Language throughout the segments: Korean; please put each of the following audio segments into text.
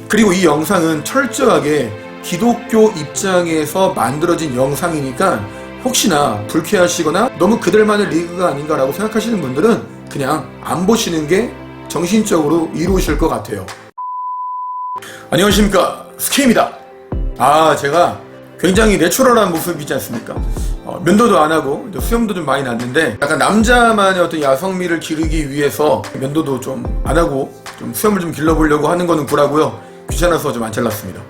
그리고 이 영상은 철저하게 기독교 입장에서 만들어진 영상이니까 혹시나 불쾌하시거나 너무 그들만의 리그가 아닌가라고 생각하시는 분들은 그냥 안 보시는 게 정신적으로 이로우실 것 같아요. 안녕하십니까, 스케입니다. 제가 굉장히 내추럴한 모습이지 않습니까? 면도도 안 하고 수염도 좀 많이 났는데 약간 남자만의 어떤 야성미를 기르기 위해서 면도도 좀 안 하고 좀 수염을 좀 길러보려고 하는 거는 구라고요. 귀찮아서 좀 안 잘랐습니다.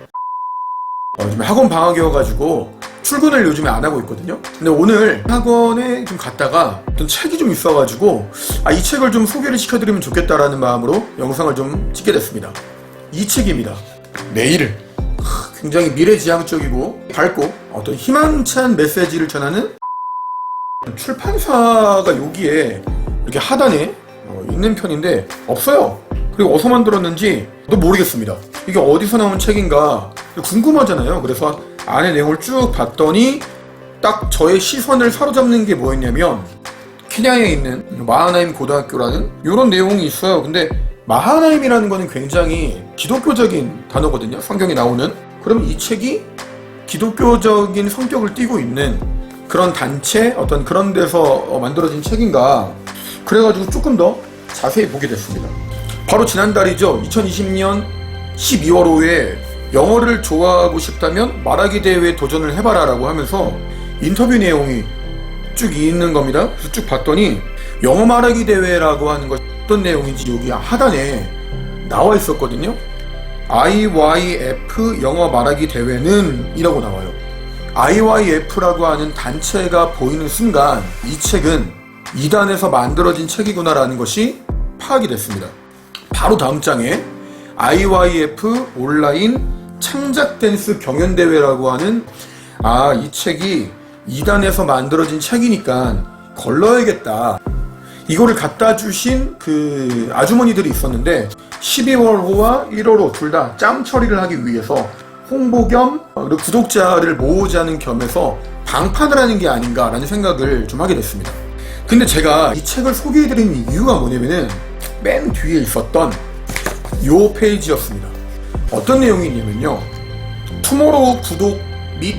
요즘 학원 방학이어가지고 출근을 요즘에 안 하고 있거든요. 근데 오늘 학원에 좀 갔다가 어떤 책이 좀 있어가지고 이 책을 좀 소개를 시켜드리면 좋겠다라는 마음으로 영상을 좀 찍게 됐습니다. 이 책입니다. 내일을 굉장히 미래지향적이고 밝고 어떤 희망찬 메시지를 전하는 출판사가 여기에 이렇게 하단에 있는 편인데 없어요. 그리고 어디서 만들었는지 또 모르겠습니다. 이게 어디서 나온 책인가 궁금하잖아요. 그래서 안에 내용을 쭉 봤더니 딱 저의 시선을 사로잡는 게 뭐였냐면 케냐에 있는 마하나임 고등학교라는 이런 내용이 있어요. 근데 마하나임이라는 거는 굉장히 기독교적인 단어거든요. 성경에 나오는. 그럼 이 책이 기독교적인 성격을 띠고 있는 그런 단체 어떤 그런 데서 만들어진 책인가, 그래가지고 조금 더 자세히 보게 됐습니다. 바로 지난달이죠. 2020년 12월 5일 영어를 좋아하고 싶다면 말하기 대회에 도전을 해봐라 라고 하면서 인터뷰 내용이 쭉 있는 겁니다. 그래서 쭉 봤더니 영어 말하기 대회라고 하는 것 어떤 내용인지 여기 하단에 나와 있었거든요. IYF 영어 말하기 대회는 이라고 나와요. IYF라고 하는 단체가 보이는 순간 이 책은 이단에서 만들어진 책이구나 라는 것이 파악이 됐습니다. 바로 다음 장에 IYF 온라인 창작 댄스 경연대회라고 하는 이 책이 이단에서 만들어진 책이니까 걸러야겠다. 이거를 갖다 주신 그 아주머니들이 있었는데 12월호와 1월호 둘 다 짬 처리를 하기 위해서 홍보 겸 그리고 구독자를 모으자는 겸해서 방판을 하는 게 아닌가라는 생각을 좀 하게 됐습니다. 근데 제가 이 책을 소개해드린 이유가 뭐냐면은 맨 뒤에 있었던 요 페이지였습니다. 어떤 내용이 있냐면요, 투모로우 구독 및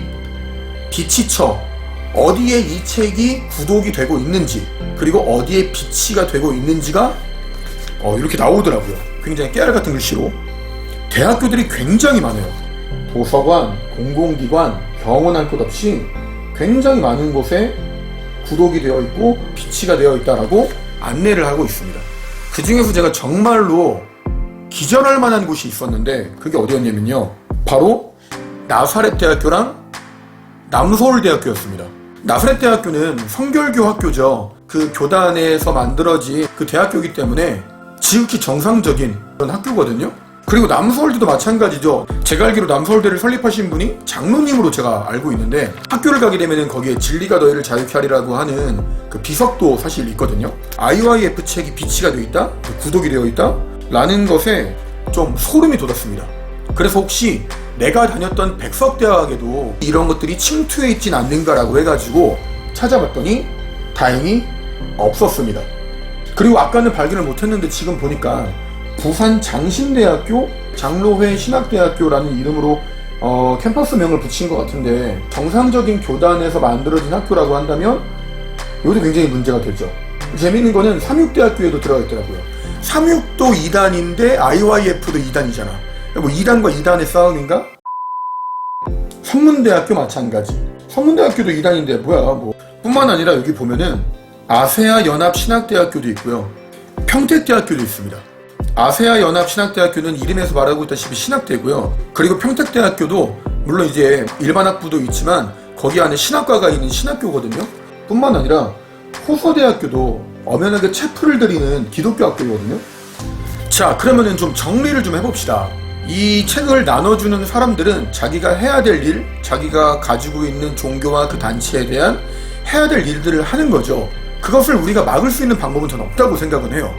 비치처 어디에 이 책이 구독이 되고 있는지 그리고 어디에 비치가 되고 있는지가 이렇게 나오더라고요. 굉장히 깨알 같은 글씨로. 대학교들이 굉장히 많아요. 도서관, 공공기관, 병원 할 것 없이 굉장히 많은 곳에 구독이 되어 있고 비치가 되어 있다라고 안내를 하고 있습니다. 그 중에서 제가 정말로 기절할 만한 곳이 있었는데 그게 어디였냐면요, 바로 나사렛 대학교랑 남서울대학교였습니다. 나사렛 대학교는 성결교 학교죠. 그 교단에서 만들어진 그 대학교이기 때문에 지극히 정상적인 그런 학교거든요. 그리고 남서울대도 마찬가지죠. 제가 알기로 남서울대를 설립하신 분이 장로님으로 제가 알고 있는데 학교를 가게 되면 거기에 진리가 너희를 자유케 하리라고 하는 그 비석도 사실 있거든요. IYF 책이 비치가 되어 있다, 구독이 되어 있다 라는 것에 좀 소름이 돋았습니다. 그래서 혹시 내가 다녔던 백석대학에도 이런 것들이 침투해 있진 않는가라고 해가지고 찾아봤더니 다행히 없었습니다. 그리고 아까는 발견을 못했는데 지금 보니까 부산 장신대학교 장로회 신학대학교라는 이름으로 캠퍼스명을 붙인 것 같은데 정상적인 교단에서 만들어진 학교라고 한다면 이것도 굉장히 문제가 되죠. 재밌는 거는 삼육대학교에도 들어가 있더라고요. 삼육도 2단인데 IYF도 2단이잖아. 뭐 2단과 2단의 싸움인가? 성문대학교 마찬가지. 성문대학교도 2단인데 뭐야 뭐. 뿐만 아니라 여기 보면은 아세아 연합신학대학교도 있고요, 평택대학교도 있습니다. 아세아 연합신학대학교는 이름에서 말하고 있다시피 신학대고요. 그리고 평택대학교도 물론 이제 일반 학부도 있지만 거기 안에 신학과가 있는 신학교거든요. 뿐만 아니라 호서대학교도 엄연하게 체프를 드리는 기독교 학교거든요. 자, 그러면은 좀 정리를 좀 해봅시다. 이 책을 나눠주는 사람들은 자기가 해야 될 일, 자기가 가지고 있는 종교와 그 단체에 대한 해야 될 일들을 하는 거죠. 그것을 우리가 막을 수 있는 방법은 전 없다고 생각은 해요.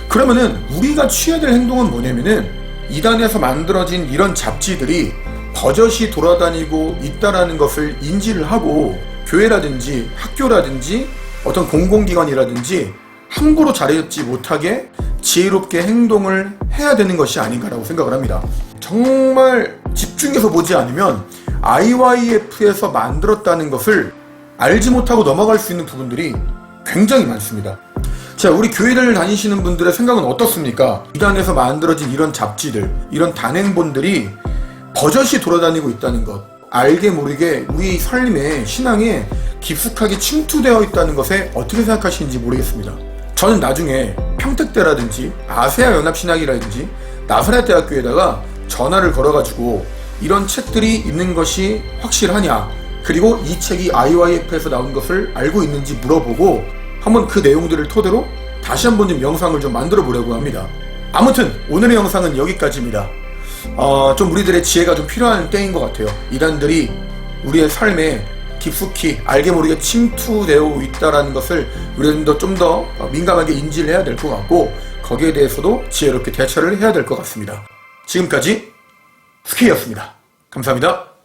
그러면은 우리가 취해야 될 행동은 뭐냐면은 이단에서 만들어진 이런 잡지들이 버젓이 돌아다니고 있다라는 것을 인지를 하고 교회라든지 학교라든지 어떤 공공기관이라든지 함부로 자리잡지 못하게 지혜롭게 행동을 해야 되는 것이 아닌가라고 생각을 합니다. 정말 집중해서 보지 않으면 IYF에서 만들었다는 것을 알지 못하고 넘어갈 수 있는 부분들이 굉장히 많습니다. 자, 우리 교회를 다니시는 분들의 생각은 어떻습니까? 이단에서 만들어진 이런 잡지들, 이런 단행본들이 버젓이 돌아다니고 있다는 것, 알게 모르게 우리 삶에, 신앙에 깊숙하게 침투되어 있다는 것에 어떻게 생각하시는지 모르겠습니다. 저는 나중에 평택대라든지 아세아 연합신학이라든지 나사렛 대학교에다가 전화를 걸어가지고 이런 책들이 있는 것이 확실하냐, 그리고 이 책이 IYF에서 나온 것을 알고 있는지 물어보고 한번 그 내용들을 토대로 다시 한번 좀 영상을 좀 만들어 보려고 합니다. 아무튼 오늘의 영상은 여기까지입니다. 좀 우리들의 지혜가 좀 필요한 때인 것 같아요. 이단들이 우리의 삶에 깊숙이 알게 모르게 침투되어 있다는 것을 우리는 좀 더 민감하게 인지를 해야 될 것 같고, 거기에 대해서도 지혜롭게 대처를 해야 될 것 같습니다. 지금까지 스케이였습니다. 감사합니다.